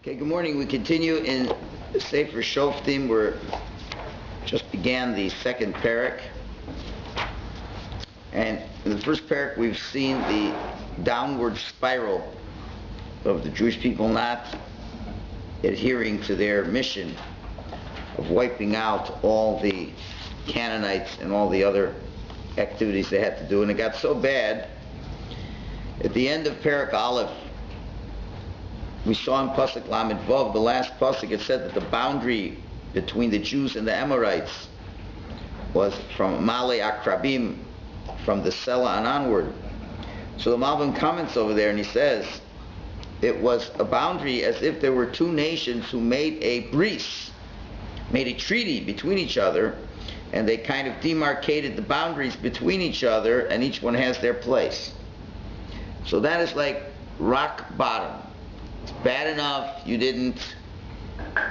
Okay, good morning. We continue in Fri Shoftim. We just began the second parak. And in the first parak, we've seen the downward spiral of the Jewish people not adhering to their mission of wiping out all the Canaanites and all the other activities they had to do. And it got so bad, at the end of Parak Aleph, we saw in Pasuk Lamed Vav, the last Pasuk, it said that the boundary between the Jews and the Amorites was from Male Akrabim, from the Sela and onward. So the Malvin comments over there and he says, it was a boundary as if there were two nations who made a bris, made a treaty between each other, and they kind of demarcated the boundaries between each other, and each one has their place. So that is like rock bottom. It's bad enough you didn't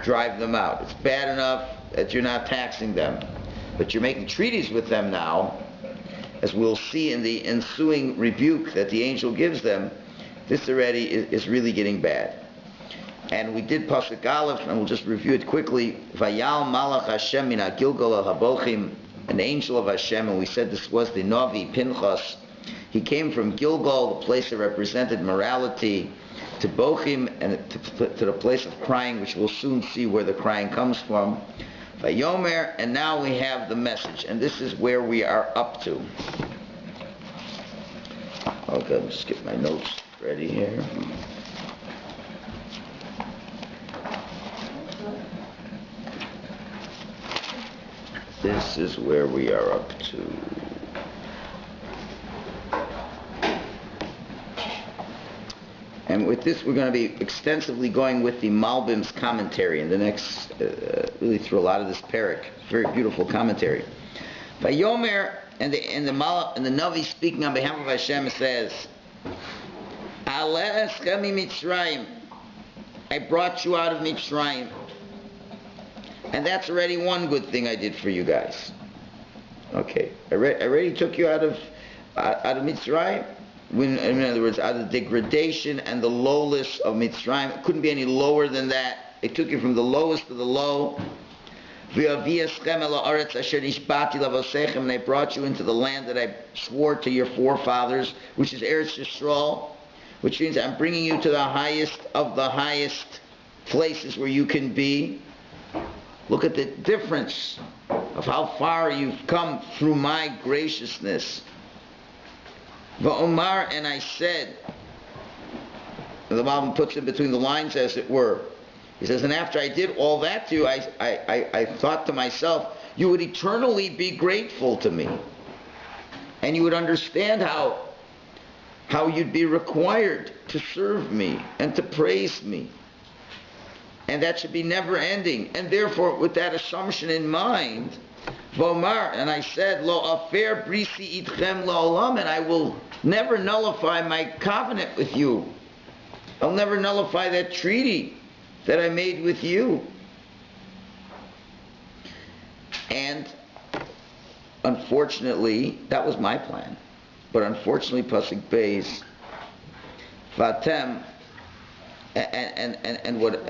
drive them out. It's bad enough that you're not taxing them. But you're making treaties with them now, as we'll see in the ensuing rebuke that the angel gives them. This already is really getting bad. And we did Pasuk Aleph, and we'll just review it quickly. Vayal Malach Hashem min ha-Gilgal al-Habochim, an angel of Hashem, and we said this was the Navi Pinchas. He came from Gilgal, the place that represented morality, to Bochim, and to the place of crying, which we'll soon see where the crying comes from. Vayomer, and now we have the message, and this is where we are up to. Okay, let me just get my notes ready here. This is where we are up to. And with this, we're going to be extensively going with the Malbim's commentary in the next, really through a lot of this parak. Very beautiful commentary. Vayomer, and the Navi speaking on behalf of Hashem says, Aleh eschem Mitzrayim, I brought you out of Mitzrayim. And that's already one good thing I did for you guys. Okay, I already took you out of Mitzrayim. In other words, out of the degradation and the lowest of Mitzrayim. It couldn't be any lower than that. It took you from the lowest to the low. And I brought you into the land that I swore to your forefathers, which is Eretz Yisrael, which means I'm bringing you to the highest of the highest places where you can be. Look at the difference of how far you've come through my graciousness. Va'omar, and I said, and the Bible puts it between the lines as it were. He says, and after I did all that to you, I thought to myself, you would eternally be grateful to me. And you would understand how you'd be required to serve me and to praise me. And that should be never ending. And therefore, with that assumption in mind, Vomar, and I said, Lo afer brisi itchem la'olam, and I will never nullify my covenant with you. I'll never nullify that treaty that I made with you. And unfortunately, that was my plan. But unfortunately, Pasuk Beis, Vatem, and what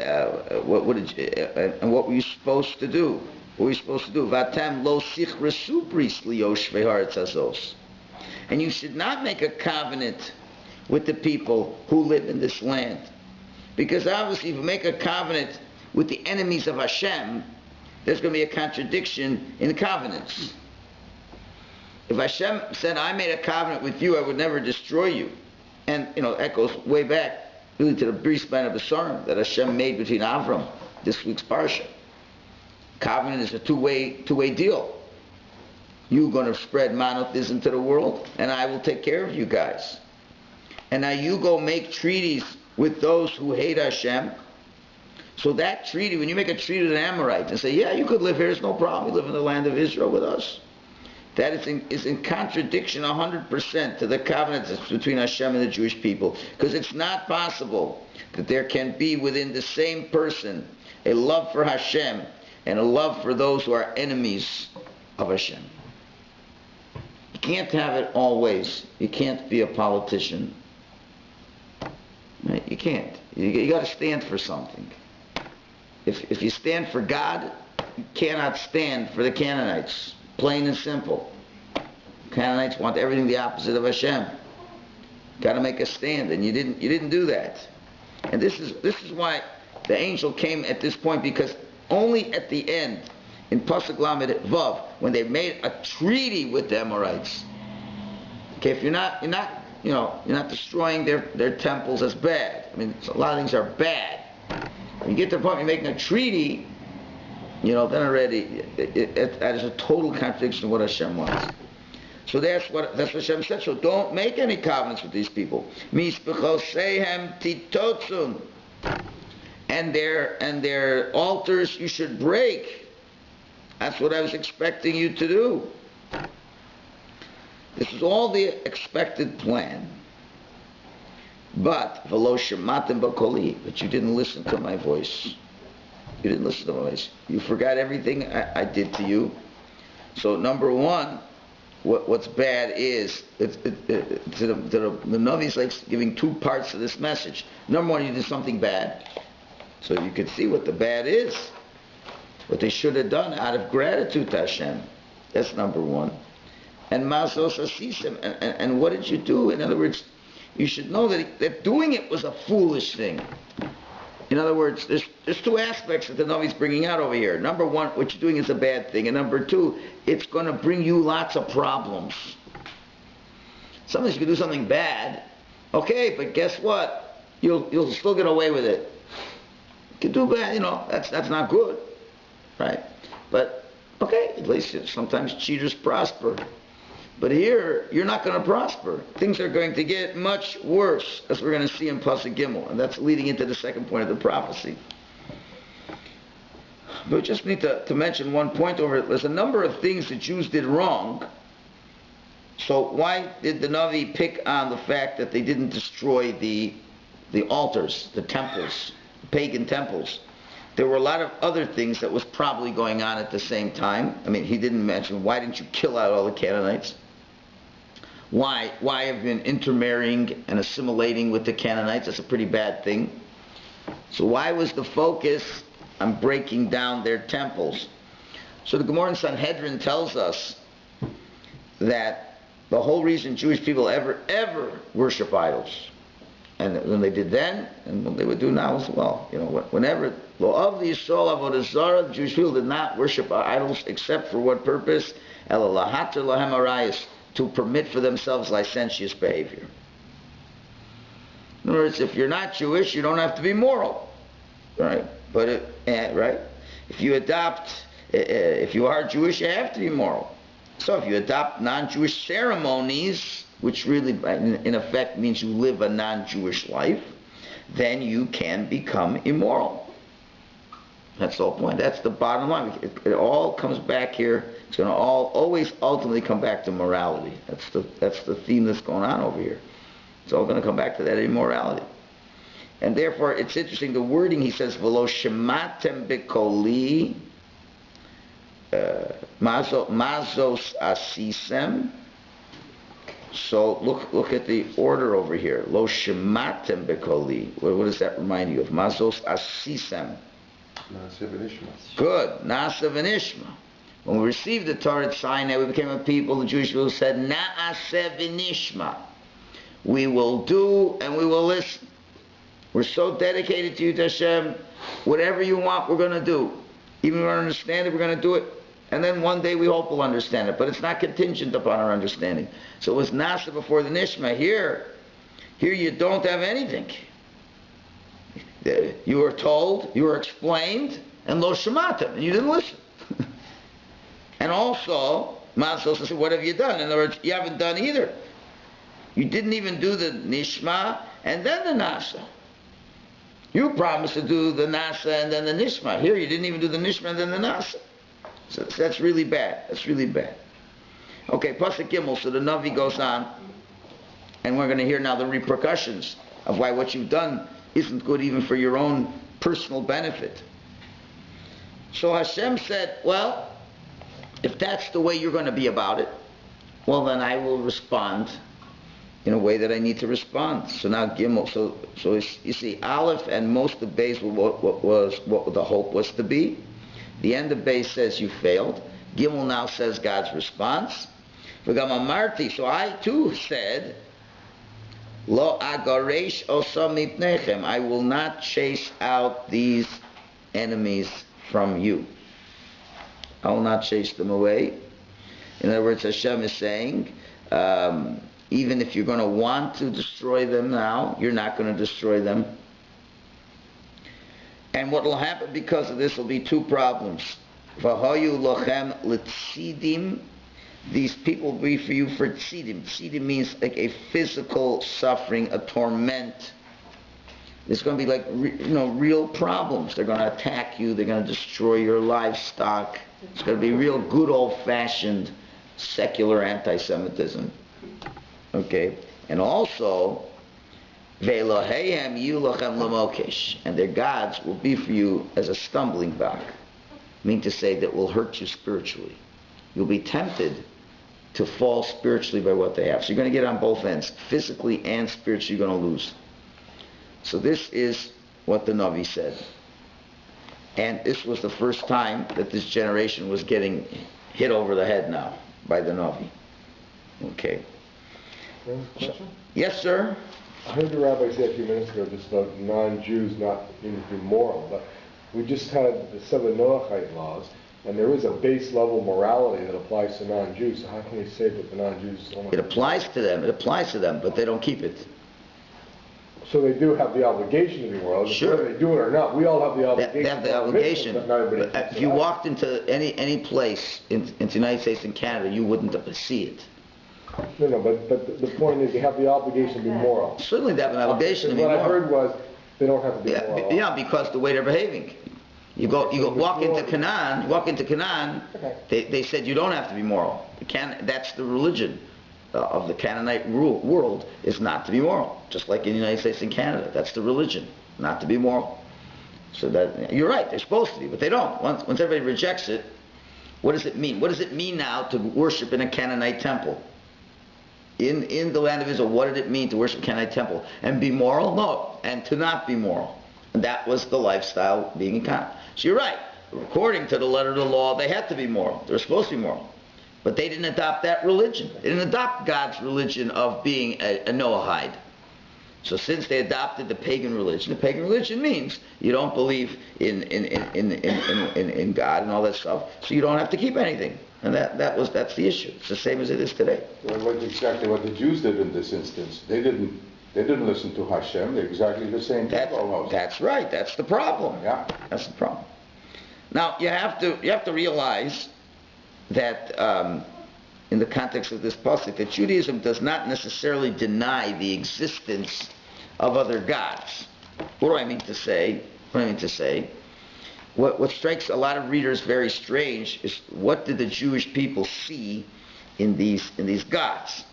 were you supposed to do? What were you supposed to do? Vatem lo sichresu bris liyoshvei haaretz hazos. And you should not make a covenant with the people who live in this land. Because obviously if you make a covenant with the enemies of Hashem, there's going to be a contradiction in the covenants. If Hashem said, I made a covenant with you, I would never destroy you. And, that goes way back really to the bris bein habesarim that Hashem made between Avram, this week's parsha. Covenant is a two-way deal. You're going to spread monotheism to the world, and I will take care of you guys. And now you go make treaties with those who hate Hashem. So that treaty, when you make a treaty with an Amorite and say, yeah, you could live here, it's no problem, you live in the land of Israel with us. That is in contradiction 100% to the covenant that's between Hashem and the Jewish people. Because it's not possible that there can be within the same person a love for Hashem and a love for those who are enemies of Hashem. You can't have it always. You can't be a politician. Right? You can't. You got to stand for something. If you stand for God, you cannot stand for the Canaanites. Plain and simple. Canaanites want everything the opposite of Hashem. Got to make a stand, and you didn't do that. And this is why the angel came at this point, because only at the end, in Pasuk Lamed Vav, when they made a treaty with the Amorites. Okay, if you're not destroying their temples, that's bad. I mean, a lot of things are bad. When you get to the point where you're making a treaty, then already that is a total contradiction of what Hashem wants. So that's what Hashem said. So don't make any covenants with these people. Misbechosehem titotzun, and their altars you should break. That's what I was expecting you to do. This is all the expected plan. But v'lo shematem b'koli, but you didn't listen to my voice. You didn't listen to my voice. You forgot everything I did to you. So number one, what's bad is the Navi is like giving two parts to this message. Number one, you did something bad, so you could see what the bad is, what they should have done out of gratitude to Hashem. That's number one. And Mazos Asisim, and what did you do? In other words, you should know that doing it was a foolish thing. In other words, there's two aspects that the Navi is bringing out over here. Number one, what you're doing is a bad thing. And number two, it's going to bring you lots of problems. Sometimes you can do something bad, okay, but guess what? You'll still get away with it. You can do bad, that's not good, right? But, okay, at least sometimes cheaters prosper. But here, you're not going to prosper. Things are going to get much worse, as we're going to see in Pasuk Gimel. And that's leading into the second point of the prophecy. But we just need to mention one point over it. There's a number of things the Jews did wrong. So why did the Navi pick on the fact that they didn't destroy the altars, the temples, the pagan temples? There were a lot of other things that was probably going on at the same time. I mean, he didn't mention, why didn't you kill out all the Canaanites? Why have you been intermarrying and assimilating with the Canaanites? That's a pretty bad thing. So why was the focus on breaking down their temples? So the Gemara in Sanhedrin tells us that the whole reason Jewish people ever worship idols, and when they did then, and what they would do now as well, whenever of the Yisrael Avodah Zarah, the Jewish people did not worship idols except for what purpose? Ela lahater lahem arayos, to permit for themselves licentious behavior. In other words, if you're not Jewish, you don't have to be moral, right? But right, if you are Jewish, you have to be moral. So if you adopt non-Jewish ceremonies, which really in effect means you live a non-Jewish life, then you can become immoral. That's the whole point. That's the bottom line. It all comes back here. It's going to always ultimately come back to morality. That's the theme that's going on over here. It's all going to come back to that immorality. And therefore, it's interesting, the wording, he says, V'lo shematem b'koli mazos asisem. So look at the order over here. Lo shematem b'koli. What does that remind you of? Mazos asisem. Nasa v'nishma. Good. Nasa v'nishma. When we received the Torah at Sinai, we became a people. The Jewish people said, Na'aseh v'nishma. We will do and we will listen. We're so dedicated to you, Hashem. Whatever you want, we're going to do. Even if we don't understand it, we're going to do it. And then one day we hope we'll understand it. But it's not contingent upon our understanding. So it was Nasa before the Nishma. Here you don't have anything. You were told, you were explained, and lo shematem, and you didn't listen. And also, Masos said, what have you done? In other words, you haven't done either. You didn't even do the Nishma and then the Nasa. You promised to do the Nasa and then the Nishma. Here you didn't even do the Nishma and then the Nasa. So that's really bad. That's really bad. Okay, Pasuk Gimel, so the Navi goes on, and we're going to hear now the repercussions of why what you've done isn't good even for your own personal benefit. So Hashem said, well, if that's the way you're going to be about it, well then I will respond in a way that I need to respond. So now Gimel, so you see, Aleph and most of Beis what the hope was to be. The end of Beis says you failed. Gimel now says God's response. V'gam amarti, so I too said, Lo agaresh osam mipnechem, I will not chase out these enemies from you. I will not chase them away. In other words, Hashem is saying, even if you're going to want to destroy them now, you're not going to destroy them. And what will happen because of this will be two problems. V'hayu lochem l'tzidim, these people will be for you for tzidim. Tzidim means like a physical suffering, a torment. There's going to be like real problems. They're going to attack you. They're going to destroy your livestock. It's going to be real good old-fashioned secular anti-Semitism. Okay, and also, ve'eloheihem yu lochem l'mokesh, and their gods will be for you as a stumbling block. Mean to say that will hurt you spiritually. You'll be tempted to fall spiritually by what they have. So you're going to get on both ends, physically and spiritually. You're going to lose. So this is what the Navi said, and this was the first time that this generation was getting hit over the head now by the Navi. Okay. Question? Yes, sir. I heard the rabbi say a few minutes ago just about non-Jews not being immoral, but we just had the 7 Noahide laws, and there is a base level morality that applies to non-Jews. So how can we say that the non-Jews don't? It applies to them. It applies to them, but they don't keep it. So they do have the obligation to be moral. Sure. Whether they do it or not, we all have the obligation. They have the obligation. But if you walked into any place into the United States and Canada, you wouldn't see it. No, but the point is they have the obligation to be moral. Certainly they have an obligation to be What moral. I heard was they don't have to be moral. Yeah, because the way they're behaving. You walk into Canaan, Okay. they said you don't have to be moral. That's the religion of the Canaanite world, is not to be moral. Just like in the United States and Canada. That's the religion, not to be moral. So that, you're right, they're supposed to be, but they don't. Once everybody rejects it, what does it mean? What does it mean now to worship in a Canaanite temple? In the land of Israel, what did it mean to worship Canaanite temple? And be moral? No. And to not be moral. And that was the lifestyle being in Canaan. So you're right. According to the letter of the law, they had to be moral. They were supposed to be moral. But they didn't adopt that religion. They didn't adopt God's religion of being a Noahide. So since they adopted the pagan religion means you don't believe in God and all that stuff, so you don't have to keep anything. And that's the issue. It's the same as it is today. Well, that's exactly what the Jews did in this instance. They didn't listen to Hashem. They're exactly the same people almost. That's right. That's the problem. Yeah. That's the problem. Now you have to realize that in the context of this pasuk, that Judaism does not necessarily deny the existence of other gods. What do I mean to say? What strikes a lot of readers very strange is, what did the Jewish people see in these gods?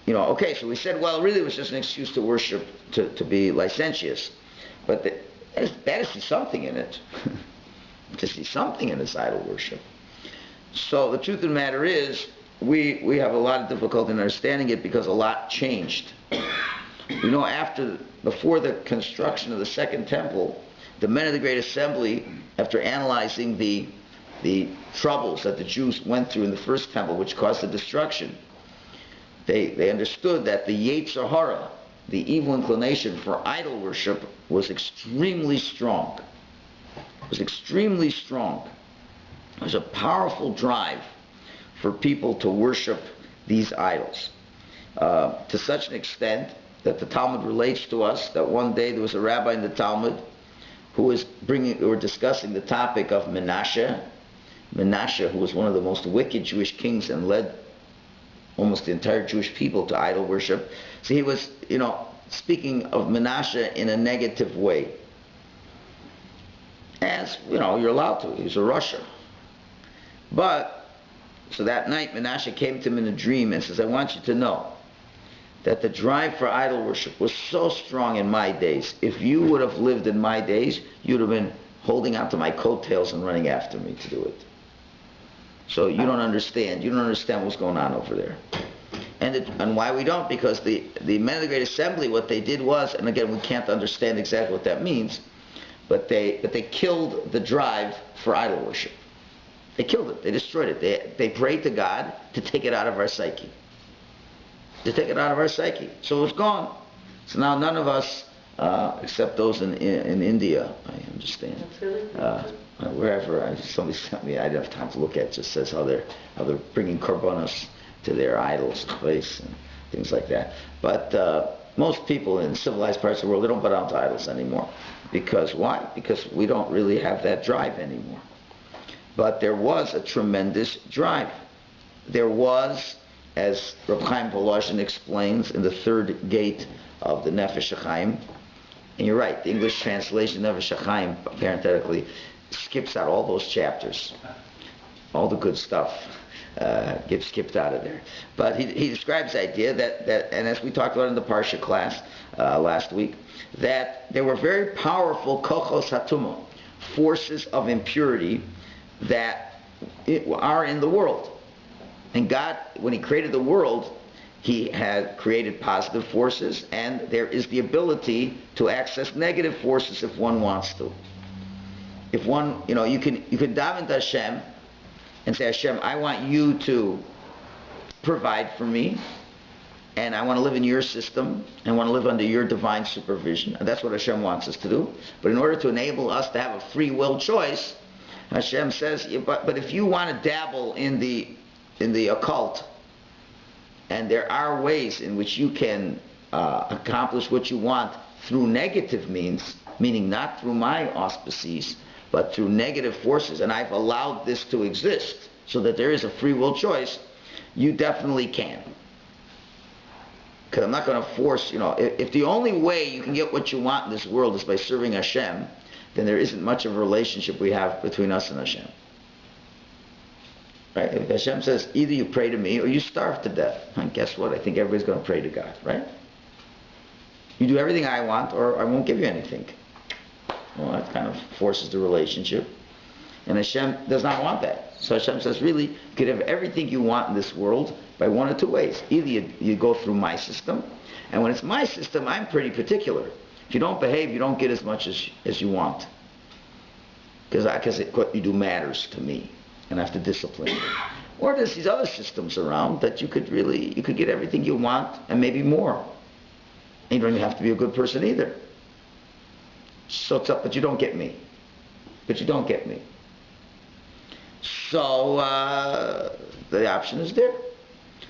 Okay, so we said, well, really it was just an excuse to worship, to be licentious. But that is to see something in it. To see something in this idol worship. So the truth of the matter is, we have a lot of difficulty in understanding it because a lot changed. Before the construction of the Second Temple, the men of the Great Assembly, after analyzing the troubles that the Jews went through in the First Temple, which caused the destruction, they understood that the Yetzer Hara, the evil inclination for idol worship, was extremely strong. It was extremely strong. It was a powerful drive for people to worship these idols, to such an extent that the Talmud relates to us that one day there was a rabbi in the Talmud who were discussing the topic of Menashe, who was one of the most wicked Jewish kings and led almost the entire Jewish people to idol worship. So he was, speaking of Menashe in a negative way. As, you're allowed to. He was a Russia. So that night Menashe came to him in a dream and says, I want you to know that the drive for idol worship was so strong in my days. If you would have lived in my days, you'd have been holding onto my coattails and running after me to do it. So you don't understand. You don't understand what's going on over there. And why we don't? Because the men of the Great Assembly, what they did was, and again, we can't understand exactly what that means, but they killed the drive for idol worship. They killed it. They destroyed it. They prayed to God to take it out of our psyche. To take it out of our psyche. So it's gone. So now none of us, except those in India, I understand. That's really good. Wherever somebody sent me, I didn't have time to look at. It just says how they're bringing korbanos to their idols' place and things like that. But most people in civilized parts of the world, they don't bow down to idols anymore. Because why? Because we don't really have that drive anymore. But there was a tremendous drive. There was, as Reb Chaim Volozhin explains in the third gate of the Nefesh HaChaim, and you're right, the English translation Nefesh HaChaim parenthetically skips out all those chapters. All the good stuff gets skipped out of there. But he describes the idea that, and as we talked about in the Parsha class last week, that there were very powerful kochos hatumo, forces of impurity that are in the world. And God, when He created the world, He had created positive forces, and there is the ability to access negative forces if one wants to. If one, you can daven to Hashem and say, Hashem, I want you to provide for me, and I want to live in your system, and want to live under your divine supervision. And that's what Hashem wants us to do. But in order to enable us to have a free will choice, Hashem says, but if you want to dabble in the occult, and there are ways in which you can accomplish what you want through negative means, meaning not through my auspices, but through negative forces, and I've allowed this to exist so that there is a free will choice, you definitely can. Because I'm not going to force, if the only way you can get what you want in this world is by serving Hashem, then there isn't much of a relationship we have between us and Hashem. Right? If Hashem says, either you pray to me or you starve to death, and guess what? I think everybody's going to pray to God, right? You do everything I want or I won't give you anything. Well, that kind of forces the relationship. And Hashem does not want that. So Hashem says, really, you could have everything you want in this world by one of two ways. Either you go through my system, and when it's my system, I'm pretty particular. If you don't behave, you don't get as much as you want. Because what you do matters to me, and I have to discipline you. Or there's these other systems around that you could get everything you want, and maybe more. And you don't even have to be a good person either. So it's up, but you don't get me. But you don't get me. So the option is there.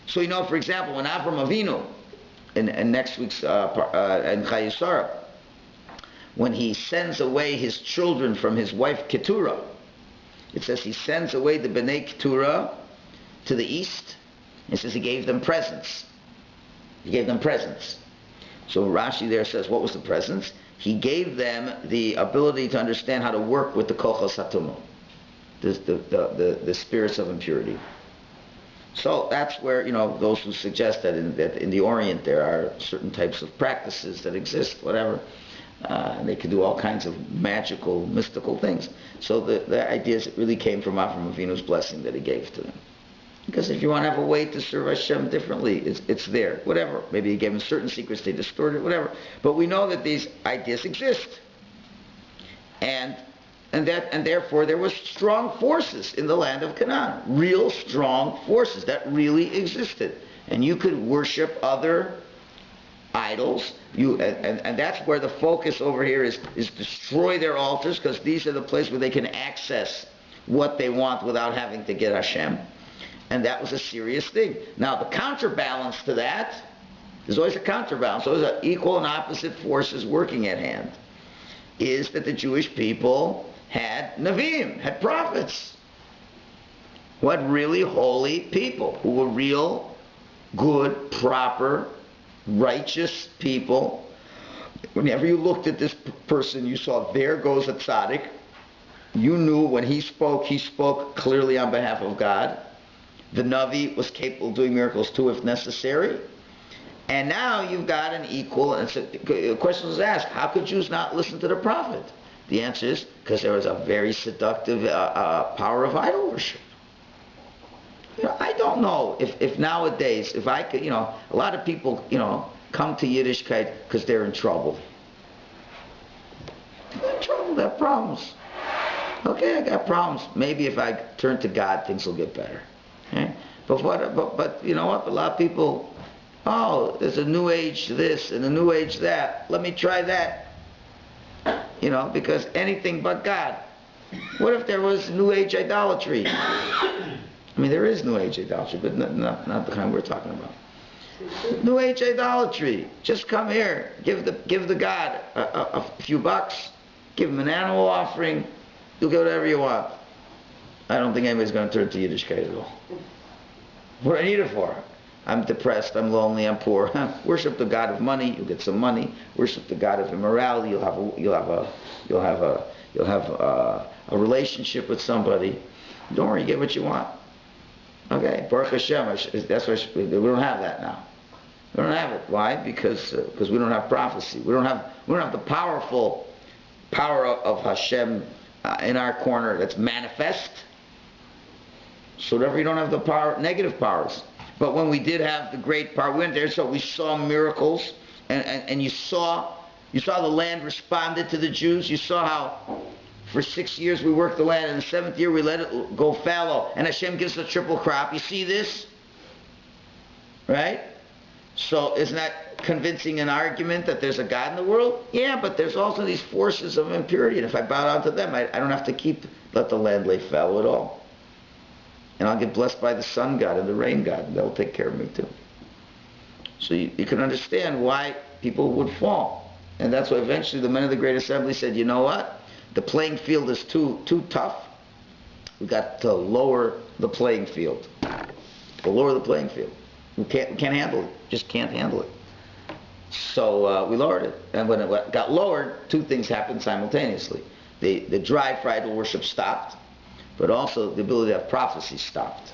So for example, when Avram Avinu, in next week's in Chayei, when he sends away his children from his wife Keturah, it says he sends away the Bnei Keturah to the east. It says he gave them presents. He gave them presents. So Rashi there says, what was the presents? He gave them the ability to understand how to work with the kochos hatumo, the spirits of impurity. So that's where, those who suggest that in the Orient there are certain types of practices that exist, whatever, and they can do all kinds of magical, mystical things. So the idea is it really came from Avram Avinu's blessing that he gave to them. Because if you want to have a way to serve Hashem differently, it's there. Whatever. Maybe he gave them certain secrets, they distorted it, whatever. But we know that these ideas exist. And therefore there was strong forces in the land of Canaan. Real strong forces that really existed. And you could worship other idols. And that's where the focus over here is destroy their altars, because these are the places where they can access what they want without having to get Hashem. And that was a serious thing. Now, the counterbalance to that, there's always a counterbalance, so there's equal and opposite forces working at hand, is that the Jewish people had Nevi'im, had prophets, who had really holy people, who were real, good, proper, righteous people. Whenever you looked at this person, you saw, there goes a tzaddik. You knew when he spoke clearly on behalf of God. The Navi was capable of doing miracles too if necessary. And now you've got an equal, and so the question was asked, how could Jews not listen to the prophet? The answer is, because there was a very seductive power of idol worship. I don't know if nowadays, if I could, a lot of people, come to Yiddishkeit because they're in trouble. They're in trouble, they have problems. Okay, I got problems. Maybe if I turn to God, things will get better. Okay? But you know what? A lot of people, there's a new age this and a new age that. Let me try that. Because anything but God. What if there was new age idolatry? I mean, there is new age idolatry, but not the kind we're talking about. New age idolatry. Just come here, give the God a few bucks, give him an animal offering. You'll get whatever you want. I don't think anybody's going to turn to Yiddishkeit at all. What do I need it for? I'm depressed, I'm lonely, I'm poor. Worship the God of money, you'll get some money. Worship the God of immorality, you'll have a relationship with somebody. Don't worry, you get what you want. Okay, Baruch Hashem. That's why we don't have that now. We don't have it. Why? Because we don't have prophecy. We don't have the powerful power of Hashem in our corner that's manifest. So therefore you don't have the power, negative powers. But when we did have the great power, we went there, so we saw miracles, and you saw the land responded to the Jews. You saw how for 6 years we worked the land, and the 7th year we let it go fallow, and Hashem gives a triple crop. You see this? Right? So isn't that convincing an argument that there's a God in the world? Yeah, but there's also these forces of impurity, and if I bow down to them, I don't have to let the land lay fallow at all. And I'll get blessed by the sun god and the rain god, and they'll take care of me too. So you can understand why people would fall. And that's why eventually the men of the Great Assembly said, you know what? The playing field is too tough. We've got to lower the playing field. We'll lower the playing field. We can't handle it. Just can't handle it. So we lowered it. And when it got lowered, two things happened simultaneously. The drive for idol worship stopped, but also the ability to have prophecy stopped.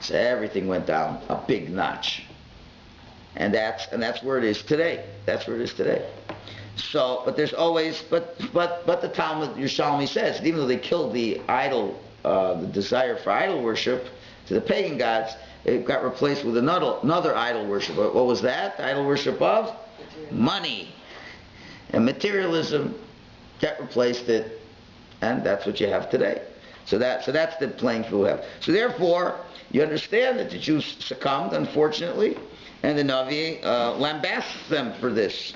So everything went down a big notch. And that's where it is today. That's where it is today. So, but there's always, but the Talmud Yerushalmi says, even though they killed the idol, the desire for idol worship to the pagan gods, it got replaced with another idol worship. What was that? The idol worship of money and materialism. That replaced it, and that's what you have today. So that's the playing field we have. So therefore, you understand that the Jews succumbed, unfortunately, and the Navi lambasts them for this.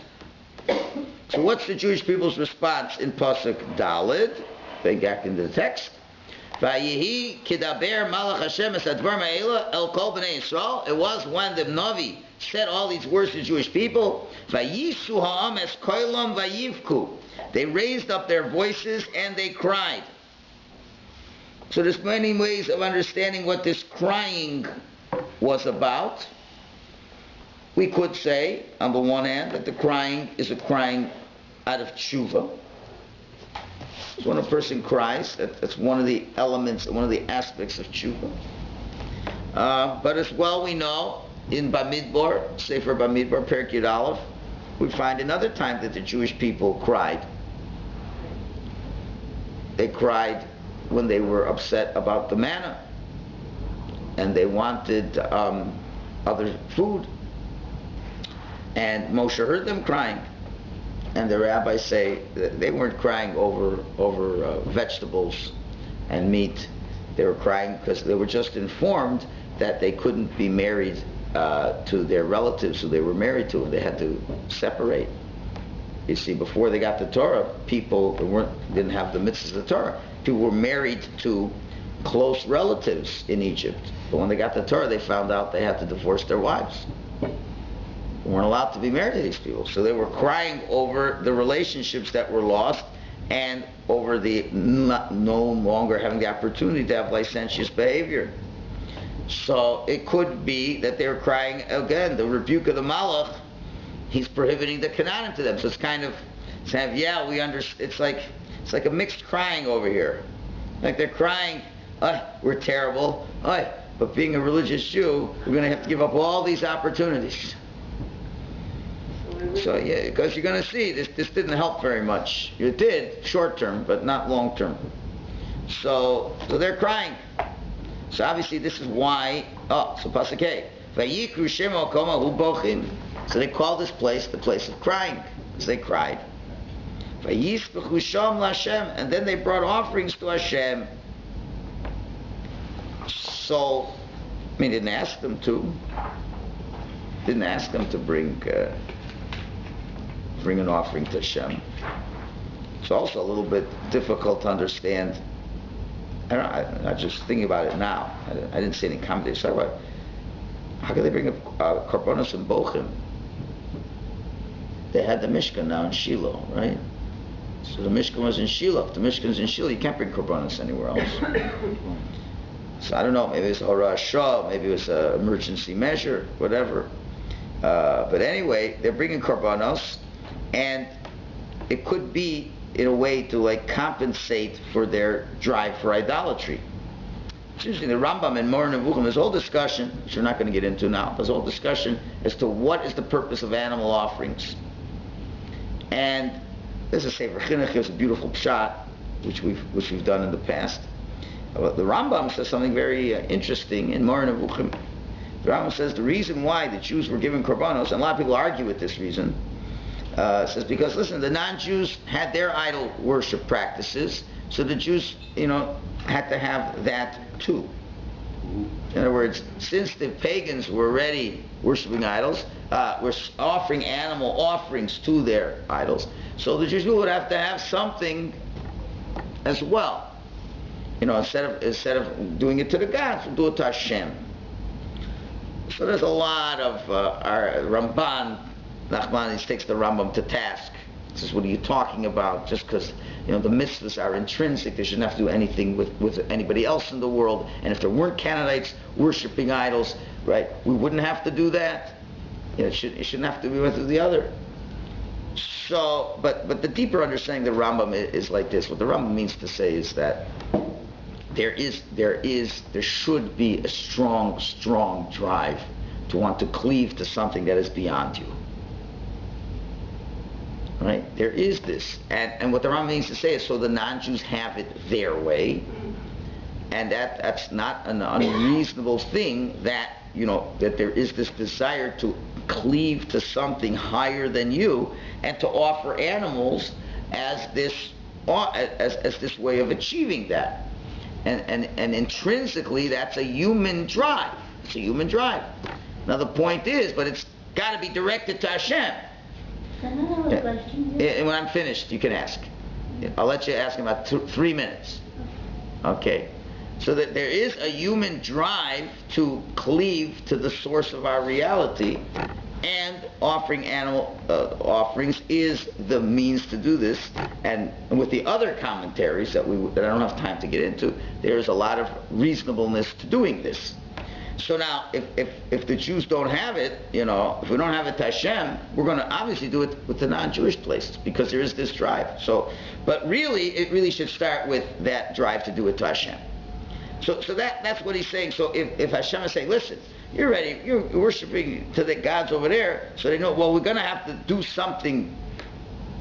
So what's the Jewish people's response in Pasuk Daled? They back into the text. Vayihi kidaber malach Hashem es advar ma'ela el kol bnei Yisrael. It was when the Navi said all these words to Jewish people. Vayisu ha'am es koilam vayivku. They raised up their voices and they cried. So there's many ways of understanding what this crying was about. We could say, on the one hand, that the crying is a crying out of tshuva. So when a person cries, that's one of the elements, one of the aspects of tshuva. But as well we know, in Bamidbar, Sefer Bamidbar, Perek Yud Aleph, we find another time that the Jewish people cried. They cried when they were upset about the manna, and they wanted other food. And Moshe heard them crying, and the rabbis say that they weren't crying over vegetables and meat. They were crying because they were just informed that they couldn't be married to their relatives who they were married to, and they had to separate. You see, before they got the Torah, people didn't have the mitzvahs of the Torah. People were married to close relatives in Egypt. But when they got the Torah, they found out they had to divorce their wives. They weren't allowed to be married to these people. So they were crying over the relationships that were lost and over the no longer having the opportunity to have licentious behavior. So it could be that they were crying, again, the rebuke of the Malach. He's prohibiting the Canaan to them. So it's kind of yeah, we understand. It's like a mixed crying over here. Like they're crying, we're terrible. But being a religious Jew, we're going to have to give up all these opportunities. So yeah, because you're going to see, this didn't help very much. It did, short term, but not long term. So they're crying. So obviously this is why, so Pasuk A, Vayikru Shemo Koma Hu Bochim. So they called this place the place of crying, because they cried. Vayispechu Sham LaHashem, and then they brought offerings to Hashem. So, didn't ask them to. Didn't ask them to bring an offering to Hashem. It's also a little bit difficult to understand. I'm just thinking about it now. I didn't see any commentators talk about it. How could they bring a korbanos and bochim? They had the Mishkan now in Shiloh, right? So the Mishkan was in Shiloh. If the Mishkan's in Shiloh, you can't bring korbanos anywhere else. So I don't know, maybe it's Hora Shah, maybe it was an emergency measure, whatever. But anyway, they're bringing korbanos, and it could be in a way to compensate for their drive for idolatry. It's interesting, the Rambam in Moreh Nevuchim, there's a whole discussion, which we're not going to get into now, there's a whole discussion as to what is the purpose of animal offerings. And there's a Sefer Chinuch, it's a beautiful pshat, which we've done in the past. The Rambam says something very interesting in Moreh Nevuchim. The Rambam says the reason why the Jews were given korbanos, and a lot of people argue with this reason, says because, listen, the non-Jews had their idol worship practices, so the Jews, had to have that too. In other words, since the pagans were already worshiping idols, were offering animal offerings to their idols, so the Jews would have to have something as well. Instead of doing it to the gods, we'll do it to Hashem. So there's a lot of our Ramban, Nachmanides takes the Rambam to task. He says, what are you talking about? Just because the mitzvahs are intrinsic, they shouldn't have to do anything with anybody else in the world. And if there weren't Canaanites worshiping idols, right, we wouldn't have to do that. It shouldn't have to be one or the other. So, but the deeper understanding of the Rambam is like this. What the Rambam means to say is that there should be a strong drive to want to cleave to something that is beyond you. Right? There is this. And what the Rambam means to say is so the non-Jews have it their way, and that's not an unreasonable thing, that that there is this desire to cleave to something higher than you and to offer animals as this way of achieving that. And intrinsically, that's a human drive. It's a human drive. Now the point is, but it's got to be directed to Hashem. Can I have a question? And when I'm finished, you can ask. I'll let you ask in about 3 minutes. Okay. So that there is a human drive to cleave to the source of our reality, and offering animal offerings is the means to do this. And with the other commentaries that I don't have time to get into, there's a lot of reasonableness to doing this. So now, if the Jews don't have it, if we don't have it to Hashem, we're going to obviously do it with the non-Jewish places, because there is this drive. So, but really, it really should start with that drive to do it to Hashem. So that's what he's saying. So if Hashem is saying, listen, you're worshiping to the gods over there, so they know, well, we're going to have to do something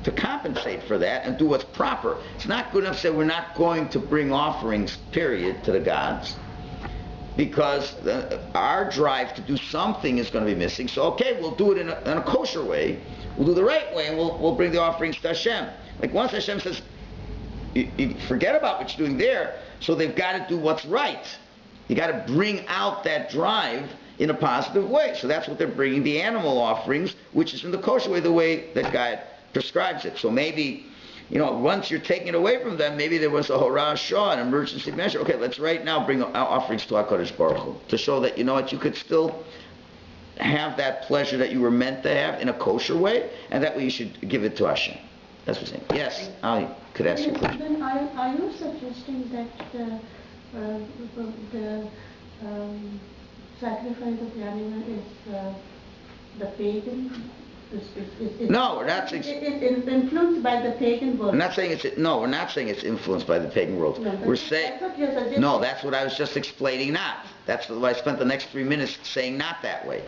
to compensate for that and do what's proper. It's not good enough to say we're not going to bring offerings, period, to the gods, because our drive to do something is going to be missing. So okay, we'll do it in a kosher way, we'll do the right way, and we'll bring the offerings to Hashem. Like once Hashem says, you forget about what you're doing there, so they've got to do what's right. You got to bring out that drive in a positive way. So that's what they're bringing, the animal offerings, which is in the kosher way, the way that God prescribes it. So maybe, once you're taking it away from them, maybe there was a Hora Shah, an emergency measure. Okay, let's right now bring our offerings to HaKadosh Baruch Hu, to show that, you could still have that pleasure that you were meant to have in a kosher way, and that way you should give it to Hashem. That's what I'm saying. Yes, I could ask you a question. Then are you suggesting that the sacrifice of the animal is the pagan? No, we're not saying it's influenced by the pagan world. We're not saying it's influenced by the pagan world. No, we're saying that's what you're suggesting. No, that's what I was just explaining. Not. That's why I spent the next 3 minutes saying not that way.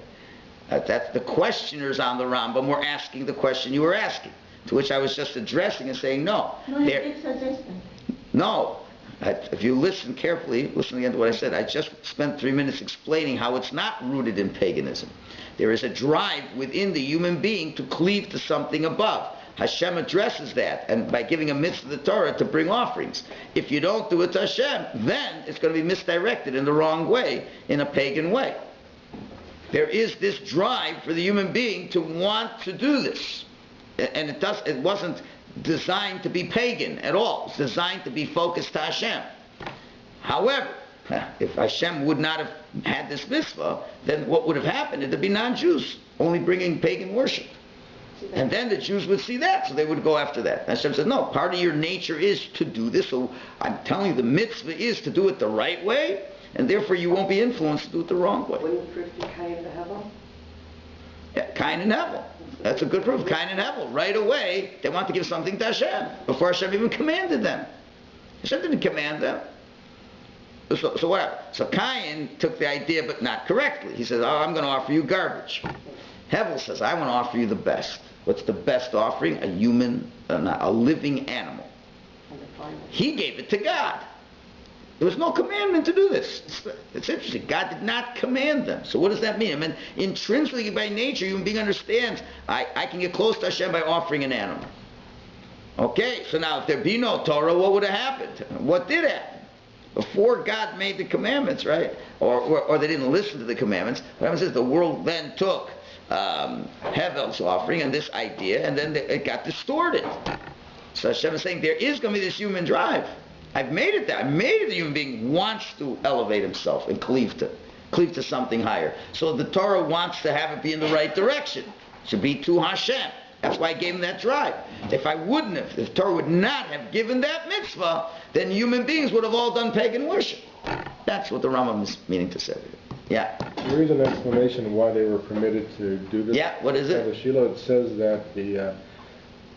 That's the questioners on the Rambam were asking the question you were asking, to which I was just addressing and saying no. No, you did suggest that. No, If you listen carefully, listen again to what I said. I just spent 3 minutes explaining how it's not rooted in paganism. There is a drive within the human being to cleave to something above. Hashem addresses that, and by giving a mitzvah to the Torah to bring offerings. If you don't do it to Hashem, then it's going to be misdirected in the wrong way, in a pagan way. There is this drive for the human being to want to do this. And it wasn't designed to be pagan at all. It's designed to be focused to Hashem. However, if Hashem would not have had this mitzvah, then what would have happened? It would be non-Jews, only bringing pagan worship. And then the Jews would see that, so they would go after that. Hashem said, no, part of your nature is to do this, so I'm telling you the mitzvah is to do it the right way, and therefore you won't be influenced to do it the wrong way. Wouldn't first be Cain and Hevel? Yeah, Cain and Hevel. That's a good proof. Cain and Hevel, right away, they want to give something to Hashem, before Hashem even commanded them. Hashem didn't command them. So what happened? So Cain took the idea, but not correctly. He says, I'm going to offer you garbage. Hevel says, I want to offer you the best. What's the best offering? A human, a living animal. He gave it to God. There was no commandment to do this. It's interesting. God did not command them. So what does that mean? I mean, intrinsically by nature, human being understands, I can get close to Hashem by offering an animal. Okay, so now if there be no Torah, what would have happened? What did happen? Before God made the commandments, right? Or they didn't listen to the commandments. What happens is the world then took Hevel's offering and this idea, and then it got distorted. So Hashem is saying there is going to be this human drive. I've made it there. I made it the human being wants to elevate himself and cleave to something higher. So the Torah wants to have it be in the right direction. It should be to Hashem. That's why I gave him that drive. If Torah would not have given that mitzvah, then human beings would have all done pagan worship. That's what the Rambam is meaning to say. Yeah. There is an explanation of why they were permitted to do this. Yeah, what is it? At Shiloh, it says that the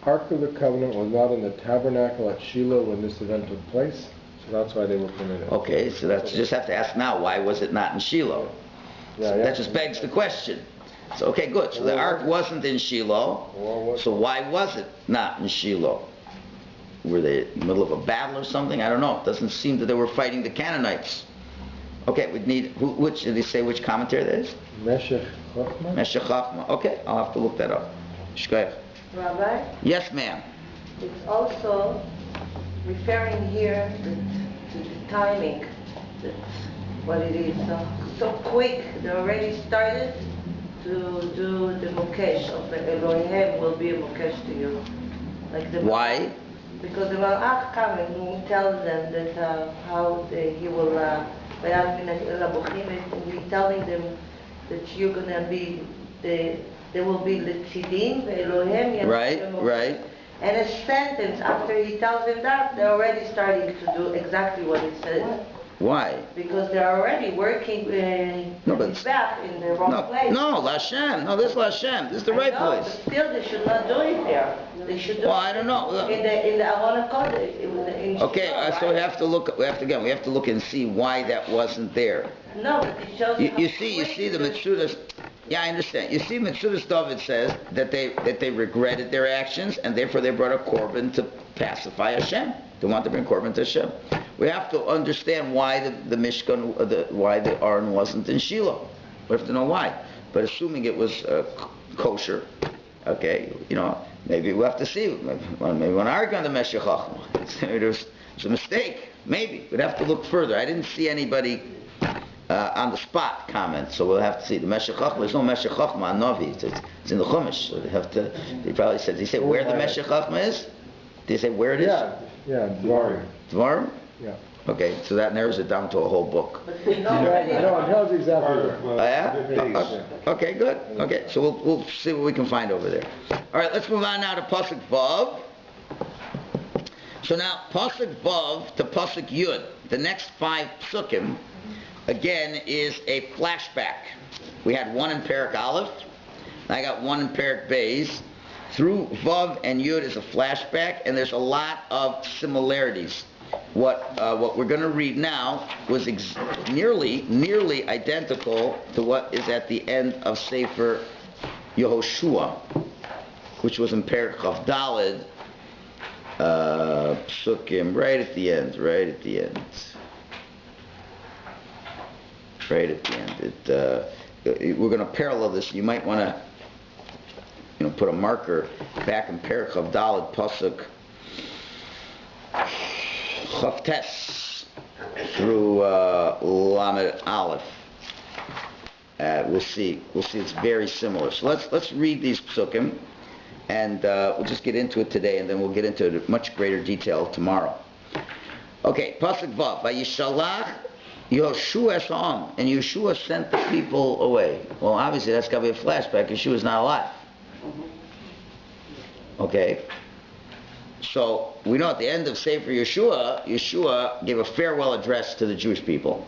Ark of the Covenant was not in the tabernacle at Shiloh when this event took place, so that's why they were permitted. Okay, so you just have to ask now, why was it not in Shiloh? Yeah, That just begs the question. So, okay, good. So the Ark wasn't in Shiloh, so why was it not in Shiloh? Were they in the middle of a battle or something? I don't know. It doesn't seem that they were fighting the Canaanites. Okay, we need, did he say which commentary that is? Meshech Chochmah? Meshech Chochmah. Okay, I'll have to look that up. Shkoyach. Rabbi? Yes, ma'am. It's also referring here to the timing, that's what it is. So quick, they already started to do the Mokesh of the Elohim will be a Mokesh to you. Why? Because the Malach comes and he tells them that he will, he's telling them that you're going to be, there will be L'Tzidim, Elohim. Right. And a sentence after he tells them that, they're already starting to do exactly what it says. Why? Because they're already working back in the wrong place. No, Lashem. No, this is Lashem. This is the right place. But still, they should not do it there. They should do I don't know. In the Avona Kodesh. Okay, so we have to look and see why that wasn't there. No, but it shows You see the Metzudas. Yeah, I understand. You see, Metzudas David says that they regretted their actions and therefore they brought a korban to pacify Hashem. They want to bring korban to Hashem. We have to understand why the Mishkan, why the Aron wasn't in Shiloh. We have to know why. But assuming it was kosher, okay, maybe we'll have to see. Maybe we'll argue on the Meshech Chochmah. There's a mistake. Maybe we'd have to look further. I didn't see anybody on the spot comment, so we'll have to see. The Meshech Chochmah, there's no Meshech Chochmah on Novi. It's in the Chumash. So they probably said. Did he say where the Meshech Chochmah is? Did he say where it is? Yeah, Dvarim. Dvarim? Yeah. Okay, so that narrows it down to a whole book. No, it tells exactly. Yeah? Okay, good. Okay, so we'll see what we can find over there. All right, let's move on now to Pasuk Vav. So now, Pasuk Vav to Pasuk Yud, the next 5 psukim, again, is a flashback. We had one in Perek Aleph, and I got one in Perek Beis. Through Vav and Yud is a flashback, and there's a lot of similarities. What we're going to read now was nearly identical to what is at the end of Sefer Yehoshua, which was in Perek Chav Daled, Psukim, right at the end. We're going to parallel this. You might want to, put a marker back in Perek Chav Daled Pasuk Chav Tes through Lamed Aleph. We'll see it's very similar. So let's read these psukim, and we'll just get into it today, and then we'll get into it in much greater detail tomorrow. Okay, Pasuk Vav. Vayishalach Yoshua es ha'am, and Yeshua sent the people away. Well, obviously that's got to be a flashback. Yeshua's not alive. Okay. So we know at the end of Sefer Yeshua gave a farewell address to the Jewish people,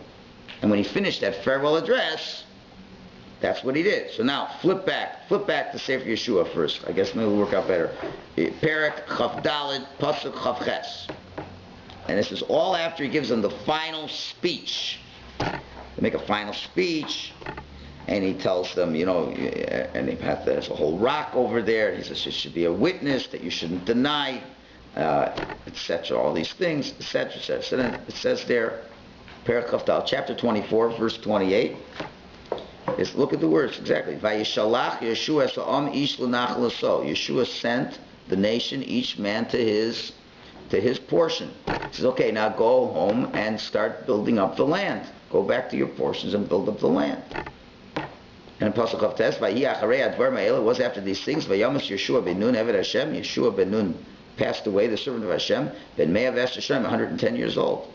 and when he finished that farewell address, that's what he did. So now flip back to Sefer Yeshua first. I guess maybe it'll work out better. Perek Chav Daled Pasuk Chav Ches. And this is all after he gives them the final speech. They make a final speech, and he tells them, and there's a whole rock over there. He says, it should be a witness that you shouldn't deny, etc. All these things, etc., etc. So then it says there, Perek Chav Daled, chapter 24, verse 28. Look at the words exactly. Vayishalach Yeshua es ha'am ish l'nachal laso. Yeshua sent the nation, each man to his portion. He says, okay, now go home and start building up the land. Go back to your portions and build up the land. And in Pasuk Chav Tes, Vayi acharei advar ma'ela, was after these things, Vayamas Yeshua ben Nun eved Hashem. Yeshua ben Nun passed away, the servant of Hashem, ben May of Hashem, 110 years old.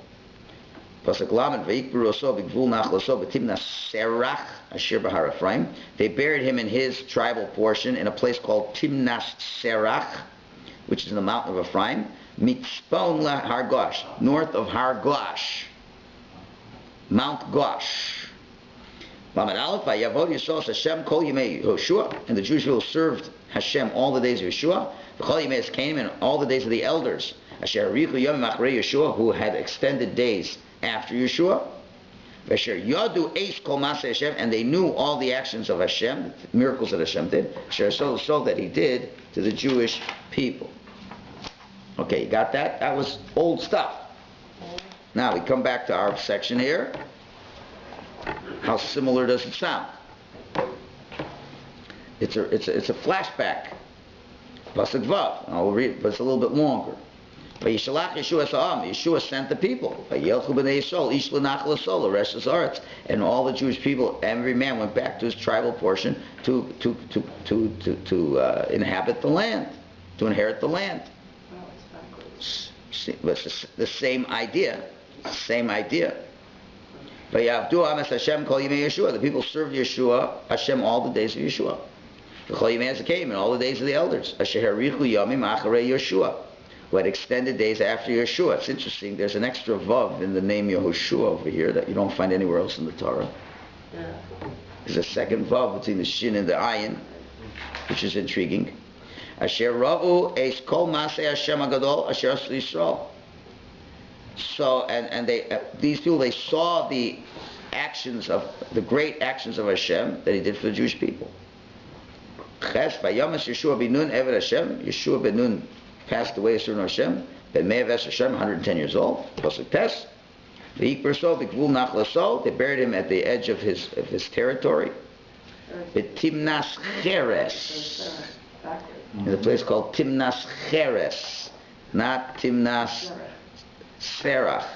Pasuk Lamed, Vayikbru oso b'gvul nachal oso b'timnas serach asher b'har Ephraim. They buried him in his tribal portion in a place called Timnas Serach, which is in the mountain of Ephraim. Mitzpon Har Gosh, north of Har Gosh, Mount Gosh. Lamed Aleph, Vayavod Yisrael Hashem Kol Yimei Yehoshua, and the Jewish people served Hashem all the days of Yeshua. V'chol Yimei Eskenim, and all the days of the elders. Asher Arichu Yomim Acharei Yeshua, who had extended days after Yeshua. V'asher Yadu Eis Kol Maseh Hashem, and they knew all the actions of Hashem, the miracles that Hashem did. Asher so that he did to the Jewish people. Okay, you got that? That was old stuff. Now we come back to our section here. How similar does it sound? It's a flashback. Pasuk Vav. I'll read it, but it's a little bit longer. Vayishalach Yeshua es ha'am. Yeshua sent the people. Vayelchu b'nei Yisrael ish l'nachal laso, the rest is Aretz. And all the Jewish people, every man went back to his tribal portion to inhabit the land, to inherit the land. The same idea. The people served Yeshua, Hashem, all the days of Yeshua. And all the days of the elders. Who had extended days after Yeshua. It's interesting, there's an extra vav in the name Yehoshua over here that you don't find anywhere else in the Torah. There's a second vav between the shin and the ayin, which is intriguing. Asher ra'u eis kol masei Hashem agadol asher asu Yisrael. So, and these people, they saw the great actions of Hashem that He did for the Jewish people. Ches vayamas Yeshua ben Nun eved Hashem. Yeshua ben Nun passed away as servant of Hashem. Ben May of Hashem, 110 years old. Pasuk Tes. V'yikber so b'gvul nachal laso. They buried him at the edge of his territory. B'timnas cheres. In a place called Timnas Cheres, not Timnas Serach.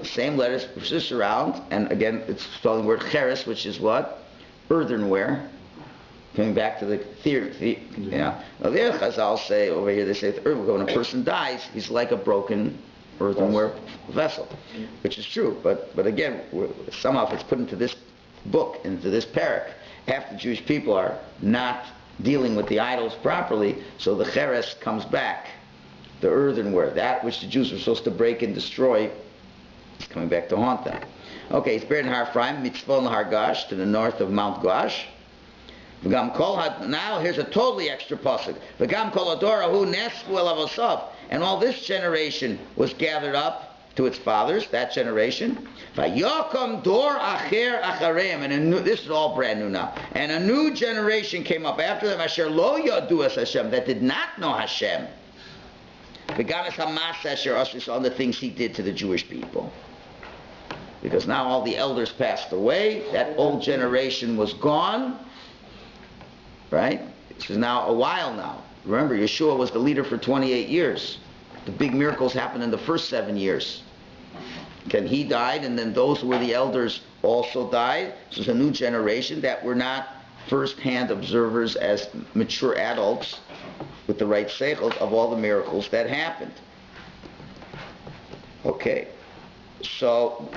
Same letters persist around, and again, it's spelling the word Cheres, which is what? Earthenware. Coming back to the theory. Now there, Chazal say over here, they say when a person dies, he's like a broken earthenware vessel, which is true. But again, somehow if it's put into this book, into this parak, half the Jewish people are not dealing with the idols properly, so the cheres comes back, the earthenware, that which the Jews were supposed to break and destroy, is coming back to haunt them. Okay, it's buried in Har Ephraim, Mitzvon Har Gosh, to the north of Mount Gosh. Now here's a totally extra pasuk. And all this generation was gathered up to its fathers, that generation. And this is all brand new now. And a new generation came up after them, Asher lo yadu es Hashem, that did not know Hashem. Beganas HaMasa Asher Asher, on the things he did to the Jewish people. Because now all the elders passed away, that old generation was gone, right? This is now a while now. Remember, Yeshua was the leader for 28 years. The big miracles happened in the first 7 years. Then he died, and then those who were the elders also died. So it's a new generation that were not first-hand observers as mature adults with the right seichel of all the miracles that happened. Okay, so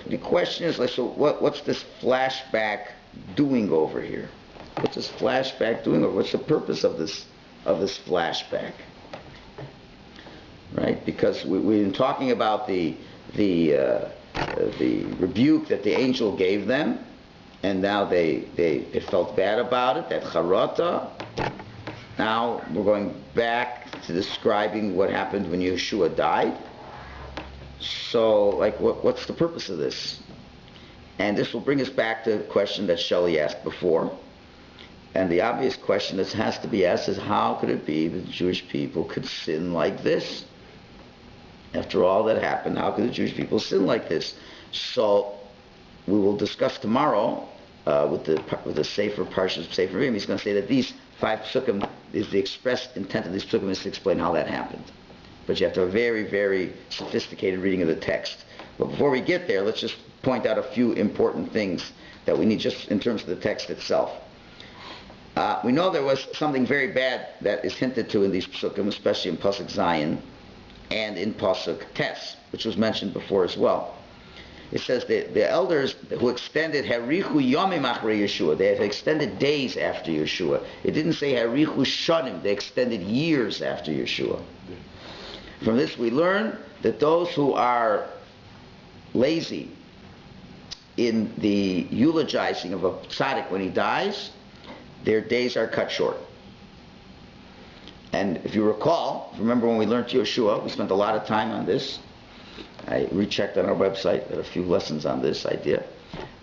the question is, like, so what's this flashback doing over here? What's this flashback doing over? What's the purpose of this flashback? Right, because we've been talking about the rebuke that the angel gave them, and now they felt bad about it, that charata. Now we're going back to describing what happened when Yeshua died. So, like, what's the purpose of this? And this will bring us back to the question that Shelley asked before. And the obvious question that has to be asked is, how could it be that the Jewish people could sin like this? After all that happened, how could the Jewish people sin like this? So we will discuss tomorrow with the Sefer Parshas Sefer May. He's going to say that these 5 psukim is the express intent of these psukim is to explain how that happened. But you have to have a very, very sophisticated reading of the text. But before we get there, let's just point out a few important things that we need just in terms of the text itself. We know there was something very bad that is hinted to in these psukim, especially in Pasuk Zion and in Pasuk Tes, which was mentioned before as well. It says that the elders who extended Harichu Yomim Achrei Yeshua, they have extended days after Yeshua. It didn't say Harichu Shanim, they extended years after Yeshua. From this we learn that those who are lazy in the eulogizing of a tzaddik when he dies, their days are cut short. And if you recall, remember when we learned Yeshua, we spent a lot of time on this. I rechecked on our website, had a few lessons on this idea,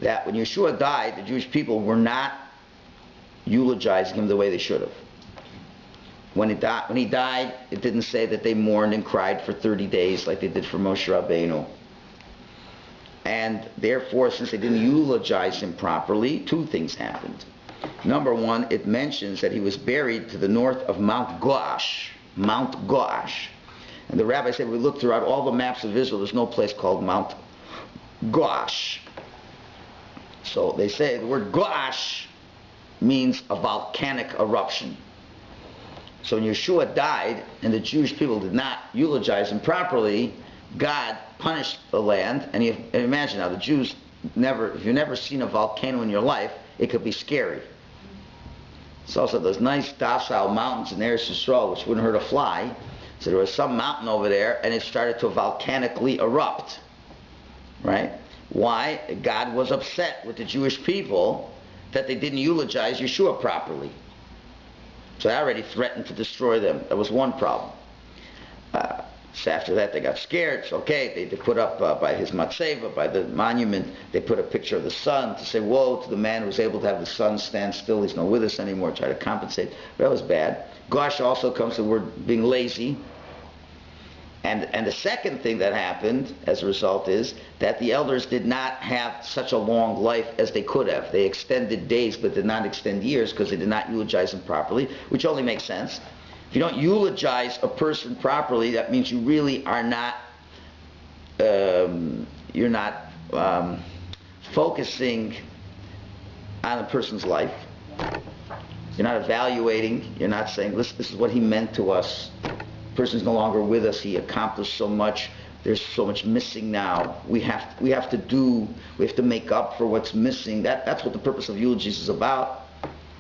that when Yeshua died, the Jewish people were not eulogizing him the way they should have. When he died, it didn't say that they mourned and cried for 30 days like they did for Moshe Rabbeinu. And therefore, since they didn't eulogize him properly, 2 things happened. Number 1, it mentions that he was buried to the north of Mount Goash. Mount Goash. And the rabbi said, we looked throughout all the maps of Israel, there's no place called Mount Goash. So they say the word Goash means a volcanic eruption. So when Yeshua died and the Jewish people did not eulogize him properly, God punished the land. And imagine now, the Jews if you've never seen a volcano in your life, it could be scary. It's also those nice docile mountains in Eretz Yisrael, which wouldn't hurt a fly. So there was some mountain over there, and it started to volcanically erupt. Right? Why? God was upset with the Jewish people that they didn't eulogize Yeshua properly. So they already threatened to destroy them. That was one problem. So after that, they got scared. So okay, they put up by his matzeva, by the monument, they put a picture of the sun to say, woe to the man who was able to have the sun stand still. He's not with us anymore. Try to compensate. But that was bad. Gosh also comes to the word being lazy. And the second thing that happened as a result is that the elders did not have such a long life as they could have. They extended days but did not extend years because they did not eulogize them properly, which only makes sense. If you don't eulogize a person properly, that means you really are not, you're not focusing on a person's life. You're not evaluating. You're not saying, listen, this is what he meant to us. The person's no longer with us. He accomplished so much. There's so much missing now. We have to make up for what's missing. That's what the purpose of eulogies is about.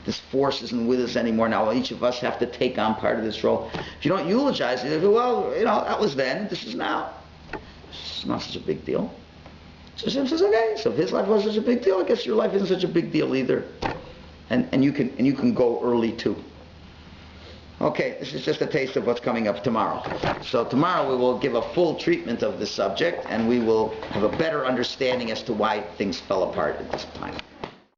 This force isn't with us anymore now. Each of us have to take on part of this role. If you don't eulogize it, well, that was then. This is now. It's not such a big deal. So Hashem says, okay. So if his life wasn't such a big deal, I guess your life isn't such a big deal either. And you can go early too. Okay, this is just a taste of what's coming up tomorrow. So tomorrow we will give a full treatment of this subject, and we will have a better understanding as to why things fell apart at this time.